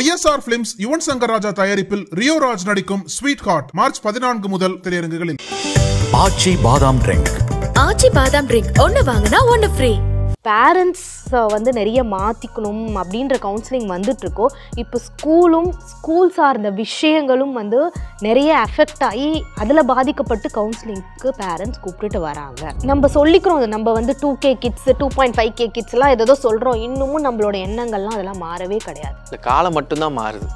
YSR Films Yuvan Shankar Raja தயாரிப்பில் Rio Raj நடிக்கும் sweet heart March 14 முதல் திரையரங்குகளில். ஆச்சி பாதாம் ட்ரிங்க். ஆச்சி பாதாம் ட்ரிங்க் ஒன்னு வாங்குனா ஒன்னு ஃப்ரீ. பேரண்ட்ஸ் நிறைய மாற்றிக்கணும் அப்படின்ற கவுன்சிலிங் வந்துட்டுருக்கோ. இப்போ ஸ்கூல் சார்ந்த விஷயங்களும் நிறைய அஃபெக்ட் ஆகி அதில் பாதிக்கப்பட்டு கவுன்சிலிங்க்கு பேரண்ட்ஸ் கூப்பிட்டுட்டு வராங்க. நம்ம சொல்லிக்கிறோம், நம்ம 2K கிட்ஸ் 2.5K கிட்ஸ்லாம் ஏதோ சொல்கிறோம். இன்னமும் நம்மளோட எண்ணங்கள்லாம் அதெல்லாம் மாறவே கிடையாது. இந்த காலம் மட்டும்தான் மாறுது.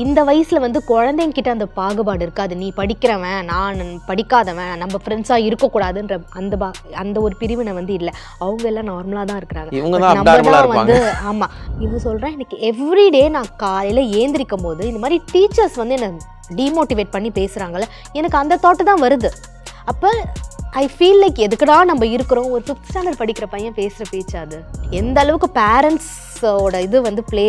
இந்த வயசில் குழந்தைங்கிட்ட அந்த பாகுபாடு இருக்காது. நீ படிக்கிறவன், நான் படிக்காதவன், நம்ம ஃப்ரெண்ட்ஸாக இருக்கக்கூடாதுன்ற அந்த ஒரு பிரிவினை இல்லை. அவங்க எல்லாம் நார்மலாக தான் இருக்கிறாங்க. நம்ம தான் ஆமாம், இது சொல்கிறேன். எனக்கு எவ்ரிடே நான் காலையில் ஏந்திரிக்கும் போது இந்த மாதிரி டீச்சர்ஸ் என்னை டிமோட்டிவேட் பண்ணி பேசுகிறாங்களே, எனக்கு அந்த தாட்டு தான் வருது. அப்போ ஐ ஃபீல் லைக் எதுக்குடா நம்ம இருக்கிறோம். ஒரு 5th ஸ்டாண்டர்ட் படிக்கிற பையன் பேசுகிற பேச்சு அது. எந்த அளவுக்கு பேரண்ட்ஸோட இது ப்ளே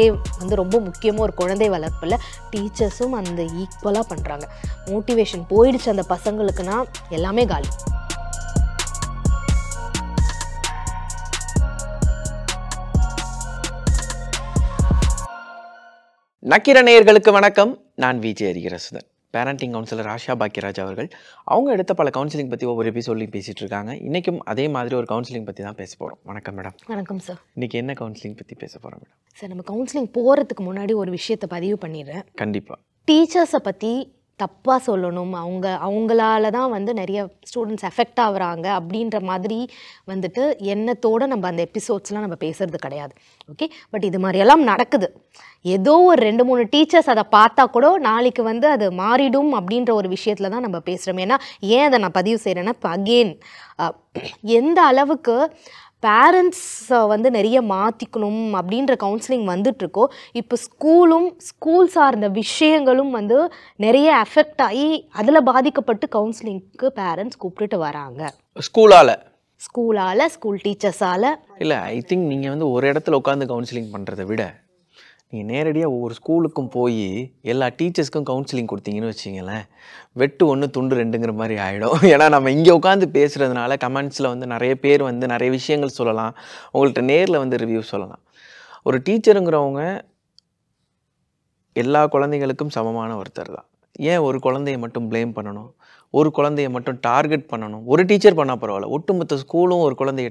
ரொம்ப முக்கியமாக ஒரு குழந்தை வளர்ப்பில் டீச்சர்ஸும் அந்த ஈக்குவலாக பண்ணுறாங்க. மோட்டிவேஷன் போயிடுச்சு அந்த பசங்களுக்குன்னா எல்லாமே காலி. நக்கீர நேயர்களுக்கு வணக்கம். நான் விஜய் ஹரிஹரசுதன், பேரண்டிங் கவுன்சிலர் ஆஷா பாக்கியராஜ் அவர்கள். அவங்க எடுத்த பல கவுன்சிலிங் பற்றி ஒவ்வொரு எபிசோட்லையும் பேசிகிட்டு இருக்காங்க. இன்றைக்கும் அதே மாதிரி ஒரு கவுன்சிலிங் பற்றி தான் பேச போகிறோம். வணக்கம் மேடம். வணக்கம் சார். இன்றைக்கி என்ன கவுன்சிலிங் பற்றி பேச போகிறோம் மேடம்? சார், நம்ம கவுன்சிலிங் போகிறதுக்கு முன்னாடி ஒரு விஷயத்தை பதிவு பண்ணிடுறேன். கண்டிப்பாக. டீச்சர்ஸை பற்றி தப்பாக சொல்லணும், அவங்களால தான் நிறைய ஸ்டூடெண்ட்ஸ் எஃபெக்ட் ஆகுறாங்க அப்படின்ற மாதிரி எண்ணத்தோடு நம்ம அந்த எபிசோட்ஸ்லாம் நம்ம பேசுகிறது கிடையாது. ஓகே, பட் இது மாதிரியெல்லாம் நடக்குது. ஏதோ ஒரு 2-3 டீச்சர்ஸ் அதை பார்த்தா கூட நாளைக்கு அது மாறிடும் அப்படின்ற ஒரு விஷயத்தில் தான் நம்ம பேசுகிறோம். ஏன்னா ஏன் அதை நான் பதிவு செய்கிறேன்னா, இப்போ அகெயின் எந்த அளவுக்கு பேரண்ட்ஸை நிறைய மாற்றிக்கணும் அப்படின்ற கவுன்சிலிங் வந்துட்டுருக்கோ. இப்போ ஸ்கூல் சார்ந்த விஷயங்களும் நிறைய அஃபெக்ட் ஆகி அதில் பாதிக்கப்பட்டு கவுன்சிலிங்க்கு பேரண்ட்ஸ் கூப்பிட்டுட்டு வராங்க. ஸ்கூல் டீச்சர்ஸால் இல்லை. ஐ திங்க் நீங்கள் ஒரு இடத்துல உட்காந்து கவுன்சிலிங் பண்ணுறதை விட நீங்கள் நேரடியாக ஒவ்வொரு ஸ்கூலுக்கும் போய் எல்லா டீச்சர்ஸ்க்கும் கவுன்சிலிங் கொடுத்தீங்கன்னு வச்சிங்களேன், வெட்டு 1 துண்டு 2ங்கிற மாதிரி ஆகிடும். ஏன்னா நம்ம இங்கே உட்காந்து பேசுகிறதுனால கமெண்ட்ஸில் நிறைய பேர் நிறைய விஷயங்கள் சொல்லலாம், உங்கள்கிட்ட நேரில் ரிவ்யூ சொல்லலாம். ஒரு டீச்சருங்கிறவங்க எல்லா குழந்தைகளுக்கும் சமமான ஒருத்தர் தான். ஏன் ஒரு குழந்தைய மட்டும் ப்ளேம் பண்ணணும், ஒரு குழந்தைய மட்டும் டார்கெட் பண்ணணும்? ஒரு டீச்சர் பண்ணால் பரவாயில்ல, ஒட்டுமொத்த ஸ்கூலும் ஒரு குழந்தைய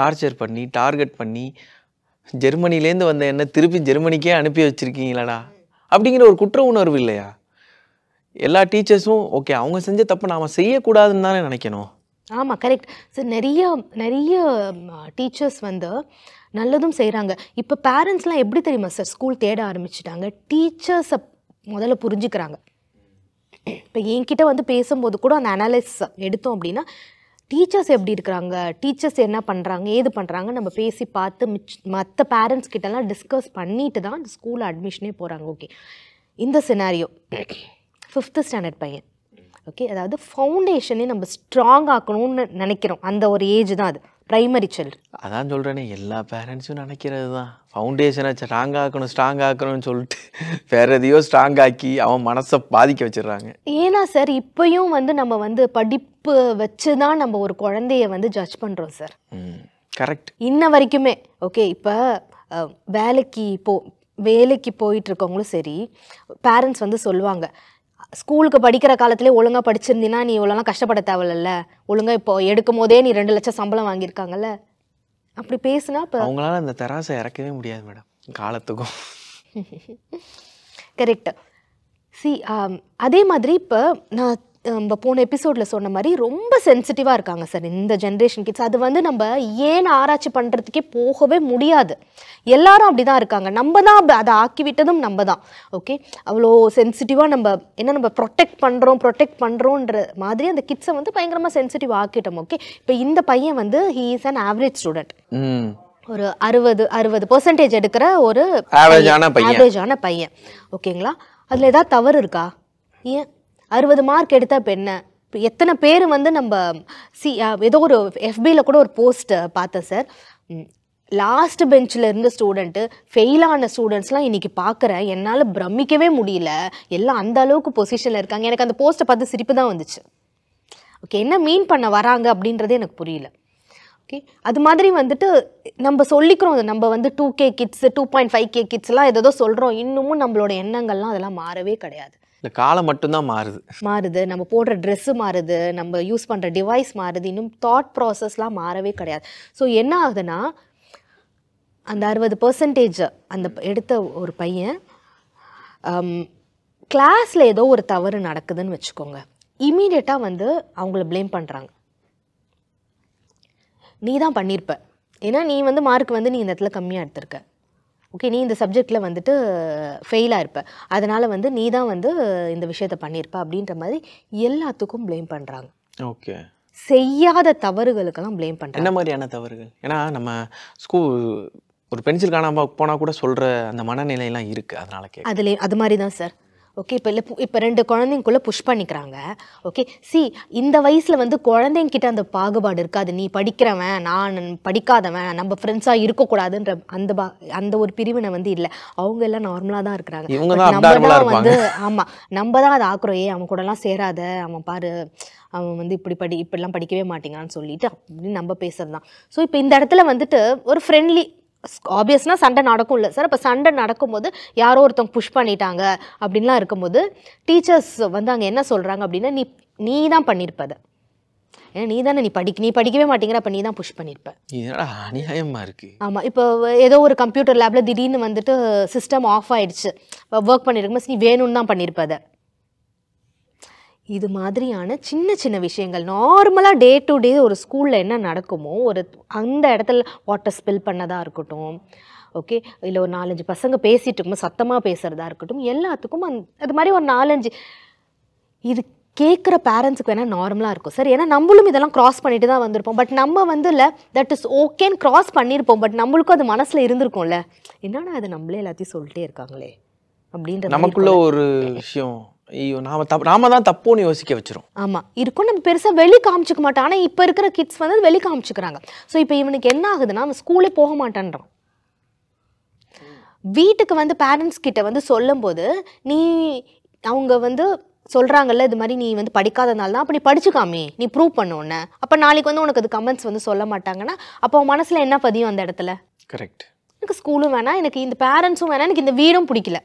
டார்ச்சர் பண்ணி டார்கெட் பண்ணி ஜெர்மனிலேருந்து வந்த என்ன திருப்பி ஜெர்மனிக்கே அனுப்பி வச்சுருக்கீங்களாடா அப்படிங்கிற ஒரு குற்ற உணர்வு இல்லையா? எல்லா டீச்சர்ஸும் ஓகே, அவங்க செஞ்ச தப்பு நாம் செய்யக்கூடாதுன்னு தானே நினைக்கணும். ஆமாம், கரெக்ட் சார். நிறைய டீச்சர்ஸ் நல்லதும் செய்கிறாங்க. இப்போ பேரண்ட்ஸ்லாம் எப்படி தெரியுமா சார் ஸ்கூல் தேட ஆரம்பிச்சிட்டாங்க? டீச்சர்ஸை முதல்ல புரிஞ்சுக்கிறாங்க. இப்போ என்கிட்ட பேசும்போது கூட அந்த அனாலிசிஸ் எடுத்தோம் அப்படின்னா, டீச்சர்ஸ் எப்படி இருக்கிறாங்க, டீச்சர்ஸ் என்ன பண்ணுறாங்க, ஏது பண்ணுறாங்க, நம்ம பேசி பார்த்து மற்ற பேரண்ட்ஸ் கிட்டலாம் டிஸ்கஸ் பண்ணிட்டு தான் ஸ்கூல் அட்மிஷனே போகிறாங்க. ஓகே, இந்த சினாரியோ 5th ஸ்டாண்டர்ட் பையன். ஓகே, அதாவது ஃபவுண்டேஷனே நம்ம ஸ்ட்ராங் ஆக்கணும்னு நினைக்கிறோம். அந்த ஒரு ஏஜ் தான் அது, ப்ரைமரி சைல்டு. அதான் சொல்கிறேனே, எல்லா பேரண்ட்ஸும் நினைக்கிறது தான் ஃபவுண்டேஷனை ஸ்ட்ராங் ஆக்கணும்னு சொல்லிட்டு வேற எதையோ ஸ்ட்ராங் ஆக்கி அவன் மனசை பாதிக்க வச்சிடுறாங்க. ஏன்னா சார், இப்போயும் நம்ம படிப்பு வச்சு தான் நம்ம ஒரு குழந்தைய ஜட்ஜ் பண்ணுறோம் சார். கரெக்ட். இன்ன வரைக்குமே. ஓகே, இப்போ வேலைக்கு போயிட்டுருக்கவங்களும் சரி, பேரண்ட்ஸ் சொல்லுவாங்க, ஸ்கூலுக்கு படிக்கிற காலத்துலேயே ஒழுங்காக படிச்சிருந்தீங்கன்னா நீ இவ்வளோலாம் கஷ்டப்பட தேவையில்ல, ஒழுங்காக இப்போ எடுக்கும் போதே நீ 2 லட்சம் சம்பளம் வாங்கியிருக்காங்கல்ல, அப்படி பேசுனா இப்போ அவங்களால அந்த தராசை இறக்கவே முடியாது மேடம் காலத்துக்கும். கரெக்டு. அதே மாதிரி இப்போ நான் நம்ம போன எபிசோடில் சொன்ன மாதிரி ரொம்ப சென்சிட்டிவாக இருக்காங்க சார் இந்த ஜென்ரேஷன் கிட்ஸ். அது நம்ம ஏன் ஆராய்ச்சி பண்ணுறதுக்கே போகவே முடியாது. எல்லாரும் அப்படி தான் இருக்காங்க. நம்ம தான் அதை ஆக்கிவிட்டதும் நம்ம தான். ஓகே, அவ்வளோ சென்சிட்டிவாக நம்ம ப்ரொடெக்ட் பண்ணுறோன்ற மாதிரி அந்த கிட்ஸை பயங்கரமாக சென்சிட்டிவ் ஆக்கிட்டோம். ஓகே, இப்போ இந்த பையன் he is an average student. ஒரு 60% எடுக்கிற ஒரு ஆவரேஜான பையன். ஓகேங்களா, அதில் ஏதாவது தவறு இருக்கா? ஏன் 60 மார்க் எடுத்தால் இப்போ என்ன? இப்போ எத்தனை பேர் நம்ம ஏதோ ஒரு FBயில் கூட ஒரு போஸ்ட் பார்த்தேன் சார். லாஸ்ட் பெஞ்சில் இருந்த ஸ்டூடெண்ட்டு, ஃபெயிலான ஸ்டூடெண்ட்ஸ்லாம் இன்றைக்கி பார்க்குறேன், என்னால் பிரமிக்கவே முடியல, எல்லாம் அந்த அளவுக்கு பொசிஷனில் இருக்காங்க. எனக்கு அந்த போஸ்ட்டை பார்த்து சிரிப்பு தான் வந்துச்சு. ஓகே, என்ன மீன் பண்ண வராங்க அப்படின்றதே எனக்கு புரியல. ஓகே, அது மாதிரி வந்துட்டு நம்ம சொல்லிக்கிறோம், நம்ம வந்து 2K கிட்ஸ் 2.5K கிட்ஸ்லாம் ஏதோ சொல்கிறோம், இன்னமும் நம்மளோட எண்ணங்கள்லாம் அதெல்லாம் மாறவே கிடையாது. இந்த காலம் மட்டும்தான் மாறுது, நம்ம போடுற ட்ரெஸ்ஸு மாறுது, நம்ம யூஸ் பண்ணுற டிவைஸ் மாறுது, இன்னும் தாட் ப்ராசஸ்லாம் மாறவே கிடையாது. ஸோ என்ன ஆகுதுன்னா, அந்த 60% அந்த எடுத்த ஒரு பையன் கிளாஸில் ஏதோ ஒரு தவறு நடக்குதுன்னு வச்சுக்கோங்க, இமீடியட்டாக வந்து அவங்கள ப்ளேம் பண்ணுறாங்க. நீ தான் பண்ணியிருப்ப, ஏன்னா நீ வந்து மார்க் வந்து நீ இந்த இடத்துல கம்மியாக எடுத்திருக்க, ஓகே, நீ இந்த சப்ஜெக்டில் வந்துட்டு ஃபெயிலாக இருப்ப, அதனால் வந்து நீ தான் வந்து இந்த விஷயத்தை பண்ணியிருப்ப அப்படின்ற மாதிரி எல்லாத்துக்கும் ப்ளேம் பண்ணுறாங்க. ஓகே, செய்யாத தவறுகளுக்கெல்லாம் ப்ளேம் பண்ணுறாங்க. என்ன மாதிரியான தவறுகள்? ஏன்னா நம்ம ஒரு பென்சில் காணாமல் போனால் கூட சொல்கிற அந்த மனநிலையெல்லாம் இருக்குது, அதனால் அதுலேயே அது மாதிரி தான் சார். ஓகே, இப்போ 2 குழந்தைங்களுக்குள்ளே புஷ் பண்ணிக்கிறாங்க. ஓகே, இந்த வயசில் வந்து குழந்தைங்கிட்ட அந்த பாகுபாடு இருக்காது, நீ படிக்கிறவன் நான் படிக்காதவன், நம்ம ஃப்ரெண்ட்ஸாக இருக்கக்கூடாதுன்ற அந்த ஒரு பிரிவினை வந்து இல்லை. அவங்க எல்லாம் நார்மலாக தான் இருக்கிறாங்க. நம்ம தான் வந்து ஆமாம், நம்ம தான் அதை ஆக்குறோம், அவன் கூடலாம் சேராத, அவன் பாரு அவன் வந்து இப்படிலாம் படிக்கவே மாட்டேங்கான்னு சொல்லிட்டு அப்படின்னு நம்ம பேசுறது தான். ஸோ இப்போ இந்த இடத்துல வந்துட்டு ஒரு ஃப்ரெண்ட்லி, ஆப்வியஸ்னா சண்டை நடக்கும் இல்லை சார். இப்போ சண்டை நடக்கும்போது யாரோ ஒருத்தவங்க புஷ் பண்ணிட்டாங்க அப்படின்லாம் இருக்கும்போது டீச்சர்ஸ் வந்து அங்கே என்ன சொல்கிறாங்க அப்படின்னா, நீ தான் பண்ணியிருப்பதை, ஏன்னா நீ தானே நீ படிக்கவே மாட்டேங்கிற, அப்போ நீ தான் புஷ் பண்ணியிருப்ப. அநியாயமாக இருக்குது. ஆமாம், இப்போ ஏதோ ஒரு கம்ப்யூட்டர் லேபில் திடீர்னு வந்துட்டு சிஸ்டம் ஆஃப் ஆகிடுச்சு, ஒர்க் பண்ணியிருக்கும்போது நீ வேணும்னு தான் பண்ணியிருப்பதை. இது மாதிரியான சின்ன சின்ன விஷயங்கள் நார்மலாக டே டு டே ஒரு ஸ்கூலில் என்ன நடக்குமோ, அந்த இடத்துல வாட்டர் ஸ்பில் பண்ணதாக இருக்கட்டும், ஓகே, இல்லை ஒரு 4-5 பசங்க பேசிகிட்டு இருக்கும்போது சத்தமாக பேசுகிறதா இருக்கட்டும், எல்லாத்துக்கும் அது மாதிரி ஒரு 4-5 இது கேட்குற பேரண்ட்ஸுக்கு வேணால் நார்மலாக இருக்கும் சார். ஏன்னா நம்மளும் இதெல்லாம் க்ராஸ் பண்ணிட்டு தான் வந்திருப்போம். பட் நம்ம வந்து இல்லை தட் இஸ் ஓகேன்னு க்ராஸ் பண்ணியிருப்போம், பட் நம்மளுக்கும் அது மனசில் இருந்திருக்கும்ல, என்னன்னா அது நம்மளே எல்லாத்தையும் சொல்லிட்டே இருக்காங்களே அப்படின்ற நமக்குள்ள ஒரு விஷயம், ஐயோ நாம தான் தப்புன்னு யோசிக்க வச்சிரும். ஆமாம் இருக்கும், நம்ம பெருசாக வெளி காமிச்சிக்க மாட்டோம். ஆனால் இப்போ இருக்கிற கிட்ஸ் வந்து வெளி காமிச்சிக்கிறாங்க. ஸோ இப்போ இவனுக்கு என்ன ஆகுதுன்னா, அவன் ஸ்கூலே போக மாட்டான்றான். வீட்டுக்கு வந்து பேரண்ட்ஸ் கிட்ட வந்து சொல்லும்போது அவங்க வந்து சொல்கிறாங்கல்ல, இது மாதிரி நீ வந்து படிக்காதனால தான், அப்போ நீ படிச்சுக்காமே, நீ ப்ரூவ் பண்ணோன்னு, அப்போ நாளைக்கு வந்து உனக்கு அது கமெண்ட்ஸ் வந்து சொல்ல மாட்டாங்கன்னா, அப்போ உன் மனசில் என்ன பதியும் அந்த இடத்துல? கரெக்ட். எனக்கு ஸ்கூலும் வேணாம், எனக்கு இந்த பேரண்ட்ஸும் வேணாம், எனக்கு இந்த வீடும் பிடிக்கல,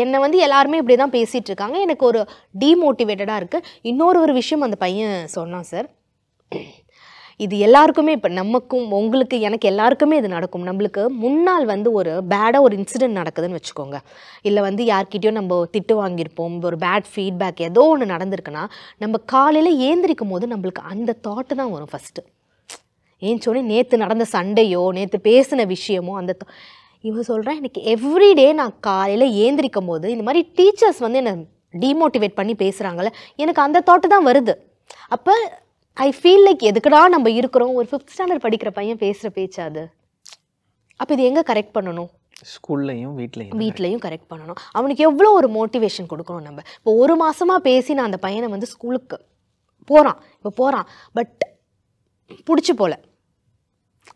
என்னை வந்து எல்லாருமே இப்படி தான் பேசிகிட்டு இருக்காங்க, எனக்கு ஒரு டீமோட்டிவேட்டடாக இருக்குது. இன்னொரு விஷயம் அந்த பையன் சொன்னான் சார், இது எல்லாருக்குமே, இப்போ நமக்கும் உங்களுக்கு எனக்கு எல்லாருக்குமே இது நடக்கும். நம்மளுக்கு முன்னால் வந்து ஒரு பேடாக ஒரு இன்சிடென்ட் நடக்குதுன்னு வச்சுக்கோங்க, இல்லை வந்து யார்கிட்டயோ நம்ம திட்டு வாங்கியிருப்போம், ஒரு பேட் ஃபீட்பேக் ஏதோ ஒன்று நடந்திருக்குன்னா, நம்ம காலையில் ஏந்திரிக்கும் போது நம்மளுக்கு அந்த தாட்டு தான் வரும் ஃபஸ்ட்டு. ஏஞ்சோடனே நேற்று நடந்த சண்டையோ நேற்று பேசின விஷயமோ அந்த இவன் சொல்கிறேன், எனக்கு எவ்ரிடே நான் காலையில் ஏந்திரிக்கும் போது இந்த மாதிரி டீச்சர்ஸ் வந்து என்னை டீமோட்டிவேட் பண்ணி பேசுகிறாங்கல்ல, எனக்கு அந்த தாட்டு தான் வருது. அப்போ ஐ ஃபீல் லைக் எதுக்குடா நம்ம இருக்கிறோம், ஒரு 5th ஸ்டாண்டர்ட் படிக்கிற பையன் பேசுகிற பேச்சா அது? அப்போ இது எங்கே கரெக்ட் பண்ணணும்? ஸ்கூல்லையும் வீட்லையும் கரெக்ட் பண்ணணும். அவனுக்கு எவ்வளோ ஒரு மோட்டிவேஷன் கொடுக்கணும் நம்ம. இப்போ 1 மாதமாக பேசி நான் அந்த பையனை வந்து ஸ்கூலுக்கு போகிறான், பட் பிடிச்சி போல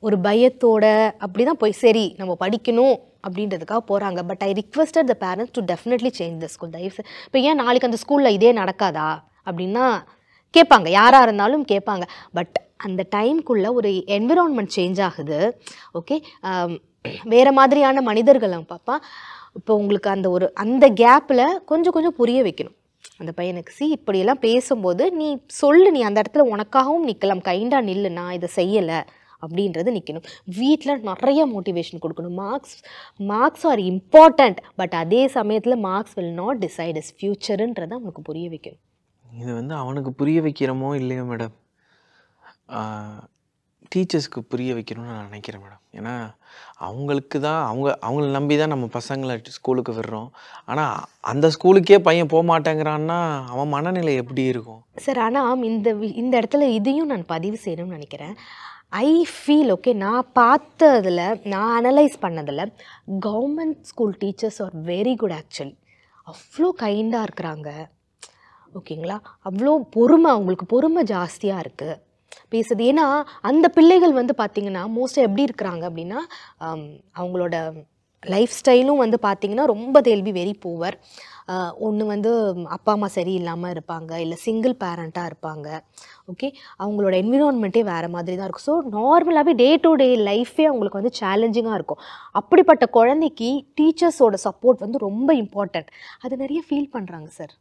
ஒரு பயத்தோட அப்படி தான் போய் சரி நம்ம படிக்கணும் அப்படின்றதுக்காக போகிறாங்க. But I requested the parents to definitely change the school. தயவு இப்போ ஏன் நாளைக்கு அந்த ஸ்கூலில் இதே நடக்காதா அப்படின்னா கேட்பாங்க, யாராக இருந்தாலும் கேட்பாங்க. பட் அந்த டைம்குள்ளே ஒரு என்விரான்மெண்ட் சேஞ்ச் ஆகுது. ஓகே, வேறு மாதிரியான மனிதர்களை பார்ப்பா. இப்போ உங்களுக்கு அந்த கேப்பில் கொஞ்சம் புரிய வைக்கணும் அந்த பையனுக்கு. இப்படியெல்லாம் பேசும்போது நீ சொல்லு, நீ அந்த இடத்துல உனக்காகவும் நிற்கலாம், கைண்டாக நில்லு, நான் இதை செய்யலை அப்படின்றது நிற்கணும். வீட்டில் நிறைய மோட்டிவேஷன் கொடுக்கணும். மார்க்ஸ் ஆர் இம்பார்ட்டண்ட், பட் அதே சமயத்தில் marks will not decide is ஃபியூச்சருன்றதை அவனுக்கு புரிய வைக்கணும். இது வந்து அவனுக்கு புரிய வைக்கிறோமோ இல்லையோ மேடம், டீச்சர்ஸ்க்கு புரிய வைக்கணும்னு நான் நினைக்கிறேன் மேடம். ஏன்னா அவங்களுக்கு தான் அவங்கள நம்பி தான் நம்ம பசங்களை ஸ்கூலுக்கு விடுறோம். ஆனால் அந்த ஸ்கூலுக்கே பையன் போக மாட்டேங்கிறான்னா அவன் மனநிலை எப்படி இருக்கும் சார்? ஆனால் இந்த இடத்துல இதையும் நான் பதிவு செய்யணும்னு நினைக்கிறேன். ஐ ஃபீல் ஓகே, நான் பார்த்ததில், நான் அனலைஸ் பண்ணதில் government school teachers are very good actually. அவ்வளோ கைண்டாக இருக்கிறாங்க, ஓகேங்களா, அவ்வளோ பொறுமை, அவங்களுக்கு பொறுமை ஜாஸ்தியாக இருக்குது பேசுது. ஏன்னா அந்த பிள்ளைகள் வந்து பார்த்திங்கன்னா மோஸ்ட்டாக எப்படி இருக்கிறாங்க அப்படின்னா, அவங்களோட லைஃப் ஸ்டைலும் வந்து பார்த்திங்கன்னா ரொம்ப தேல் பி வெரி புவர். ஒன்று வந்து அப்பா அம்மா சரியில்லாமல் இருப்பாங்க, இல்லை சிங்கிள் பேரண்ட்டாக இருப்பாங்க. ஓகே, அவங்களோட என்விரான்மெண்ட்டே வேறு மாதிரி தான் இருக்கும். ஸோ நார்மலாகவே டே டு டே லைஃபே அவங்களுக்கு வந்து சேலஞ்சிங்காக இருக்கும். அப்படிப்பட்ட குழந்தைக்கு டீச்சர்ஸோட சப்போர்ட் வந்து ரொம்ப இம்பார்ட்டண்ட். அது நிறைய ஃபீல் பண்ணுறாங்க சார்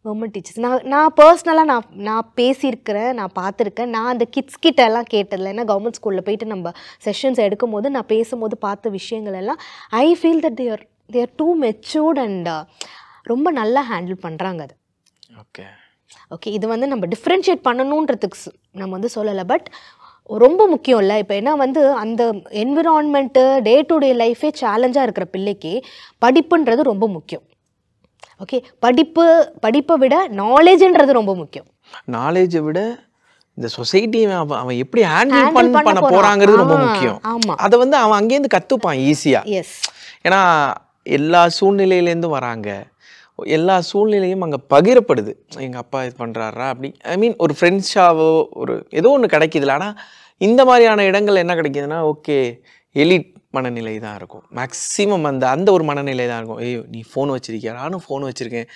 கவர்மெண்ட் டீச்சர்ஸ். நான் பர்சனலாக நான் பேசியிருக்கிறேன், நான் பார்த்துருக்கேன். நான் அந்த கிட்ஸ் கிட்ட எல்லாம் கேட்டதில்ல. ஏன்னா கவர்மெண்ட் ஸ்கூலில் போயிட்டு நம்ம செஷன்ஸ் எடுக்கும் போது நான் பேசும்போது பார்த்த விஷயங்கள் எல்லாம் I feel that they're too matured and ரொம்ப நல்லா ஹேண்டில் பண்ணுறாங்க அது. ஓகே, இது வந்து நம்ம டிஃப்ரென்ஷியேட் பண்ணணுன்றதுக்கு நம்ம வந்து சொல்லலை. பட் ரொம்ப முக்கியம் இல்லை. இப்போ ஏன்னா வந்து அந்த என்விரான்மெண்ட்டு டே டு டே லைஃபே சேலஞ்சாக இருக்கிற பிள்ளைக்கு படிப்புன்றது ரொம்ப முக்கியம். ஓகே, படிப்பை விட நாலேஜ்ன்றது ரொம்ப முக்கியம். நாலேஜை விட இந்த சொசைட்டி அவன் எப்படி ஹேண்டில் பண்ண போறாங்கிறது ரொம்ப முக்கியம். ஆமா, அதை வந்து அவன் அங்கேருந்து கற்றுப்பான் ஈஸியா. எஸ், ஏன்னா எல்லா சூழ்நிலையிலேருந்து வராங்க, எல்லா சூழ்நிலையும் அங்கே பகிரப்படுது. எங்கள் அப்பா இது பண்ணுறாரா அப்படி, ஐ மீன் ஒரு ஃப்ரெண்ட்ஸாவோ ஒரு ஏதோ ஒன்று கிடைக்கிதுல. ஆனால் இந்த மாதிரியான இடங்கள் என்ன கிடைக்கிதுன்னா, ஓகே எலிட் மனநிலை தான் இருக்கும் மேக்ஸிமம். அந்த ஒரு மனநிலை தான் இருக்கும். ஐயோ நீ ஃபோன் வச்சிருக்கியா, நானும் ஃபோன் வச்சுருக்கேன்.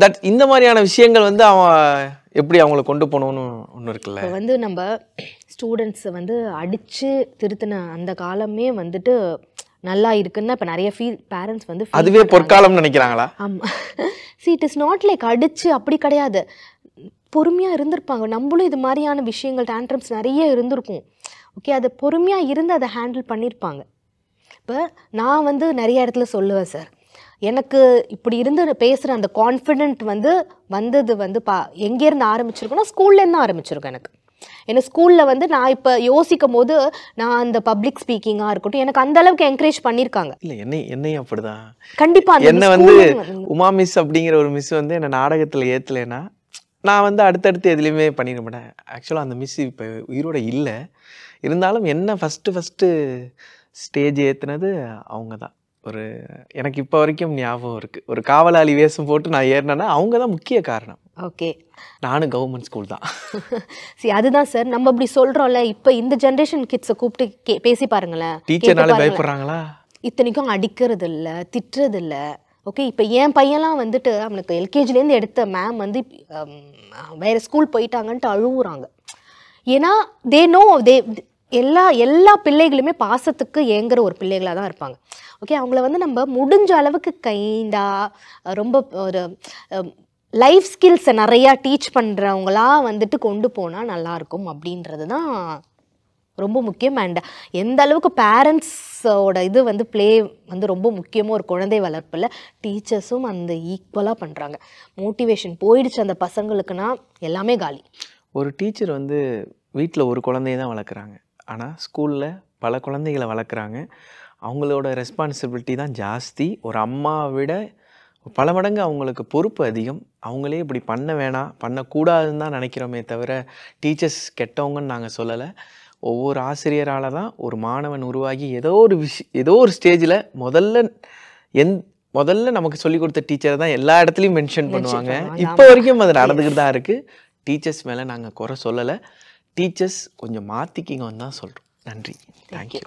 தட் இந்த மாதிரியான விஷயங்கள் வந்து அவன் எப்படி அவங்கள கொண்டு போகணும்னு ஒன்று இருக்குல்ல. இப்போ வந்து நம்ம ஸ்டூடெண்ட்ஸை வந்து அடித்து திருத்தின அந்த காலமே வந்துட்டு நல்லா இருக்குன்னு இப்போ நிறைய பேரண்ட்ஸ் வந்து அதுவே பொற்காலம் நினைக்கிறாங்களா? ஆமாம். see it is not like அடிச்சு அப்படி கிடையாது. பொறுமையாக இருந்திருப்பாங்க. நம்மளும் இது மாதிரியான விஷயங்கள் டேண்ட்ரம்ஸ் நிறைய இருந்திருக்கும். ஓகே, அதை பொறுமையாக இருந்து அதை ஹேண்டில் பண்ணியிருப்பாங்க. இப்போ நான் வந்து நிறைய இடத்துல சொல்லுவேன் சார், எனக்கு இப்படி இருந்து பேசுகிற அந்த கான்ஃபிடென்ட் வந்து வந்தது வந்து எங்கேருந்து ஆரம்பிச்சிருக்கோன்னா ஸ்கூல்லேருந்து ஆரம்பிச்சிருக்கேன். எனக்கு ஏன்னா ஸ்கூலில் வந்து நான் இப்போ யோசிக்கும் போது நான் அந்த பப்ளிக் ஸ்பீக்கிங்காக இருக்கட்டும் எனக்கு அந்த அளவுக்கு என்கரேஜ் பண்ணியிருக்காங்க. இல்லை என்னையும் அப்படிதான். கண்டிப்பாக என்ன வந்து உமா மிஸ் அப்படிங்கிற ஒரு மிஸ் வந்து என்னை நாடகத்தில் ஏற்றலைன்னா நான் வந்து அடுத்தடுத்து எதுலேயுமே பண்ணிட மாட்டேன். ஆக்சுவலாக அந்த மிஸ் இப்போ உயிரோட இல்லை, இருந்தாலும் என்ன ஃபஸ்ட்டு ஸ்டேஜ் ஏற்றுனது அவங்க தான். ஒரு எனக்கு இப்போ வரைக்கும் ஞாபகம் இருக்குது. ஒரு காவலாளி வேஷம் போட்டு நான் ஏறினேன்னா அவங்க தான் முக்கிய காரணம். ஓகே, நானும் கவர்மெண்ட் ஸ்கூல் தான். சரி, அதுதான் சார் நம்ம அப்படி சொல்கிறோம்ல. இப்போ இந்த ஜென்ரேஷன் கிட்ஸை கூப்பிட்டு பேசி பாருங்களேன். டீச்சர்னாலே பயப்படுறாங்களா? இத்தனைக்கும் அடிக்கிறது இல்லை, திட்டுறது இல்லை. ஓகே, இப்போ என் பையன்லாம் வந்துட்டு அவனுக்கு எல்கேஜிலேருந்து எடுத்த மேம் வந்து வேறு ஸ்கூல் போயிட்டாங்கன்ட்டு அழுகுறாங்க. ஏன்னா தே நோ எல்லா பிள்ளைகளுமே பாசத்துக்கு ஏங்குற ஒரு பிள்ளைகளாக தான் இருப்பாங்க. ஓகே, அவங்கள வந்து நம்ம முடிஞ்ச அளவுக்கு கைண்டாக ரொம்ப ஒரு லைஃப் ஸ்கில்ஸை நிறையா டீச் பண்ணுறவங்களா வந்துட்டு கொண்டு போனால் நல்லாயிருக்கும் அப்படின்றது தான் ரொம்ப முக்கியம். அண்ட் எந்த அளவுக்கு பேரண்ட்ஸோட இது வந்து ப்ளே வந்து ரொம்ப முக்கியமாக ஒரு குழந்தை வளர்ப்பில் டீச்சர்ஸும் அந்த ஈக்குவலாக பண்ணுறாங்க. மோட்டிவேஷன் போயிடுச்சு அந்த பசங்களுக்குன்னா எல்லாமே காலி. ஒரு டீச்சர் வந்து வீட்டில் ஒரு குழந்தைய தான் வளர்க்குறாங்க, ஆனால் ஸ்கூலில் பல குழந்தைகளை வளர்க்குறாங்க. அவங்களோட ரெஸ்பான்சிபிலிட்டி தான் ஜாஸ்தி. ஒரு அம்மாவை விட பல மடங்கு அவங்களுக்கு பொறுப்பு அதிகம். அவங்களே இப்படி பண்ண வேணாம், பண்ணக்கூடாதுன்னு தான் நினைக்கிறோமே தவிர டீச்சர்ஸ் கெட்டவங்கன்னு நாங்கள் சொல்லலை. ஒவ்வொரு ஆசிரியரால் தான் ஒரு மாணவன் உருவாகி ஏதோ ஒரு ஸ்டேஜில் முதல்ல நமக்கு சொல்லிக் கொடுத்த டீச்சரை தான் எல்லா இடத்துலையும் மென்ஷன் பண்ணுவாங்க. இப்போ வரைக்கும் அது நடந்துக்கிட்டு தான் இருக்குது. டீச்சர்ஸ் மேலே நாங்கள் குறை சொல்லலை. டீச்சர்ஸ் கொஞ்சம் மாற்றிக்கிங்கன்னு தான் சொல்கிறோம். நன்றி, தேங்க்யூ.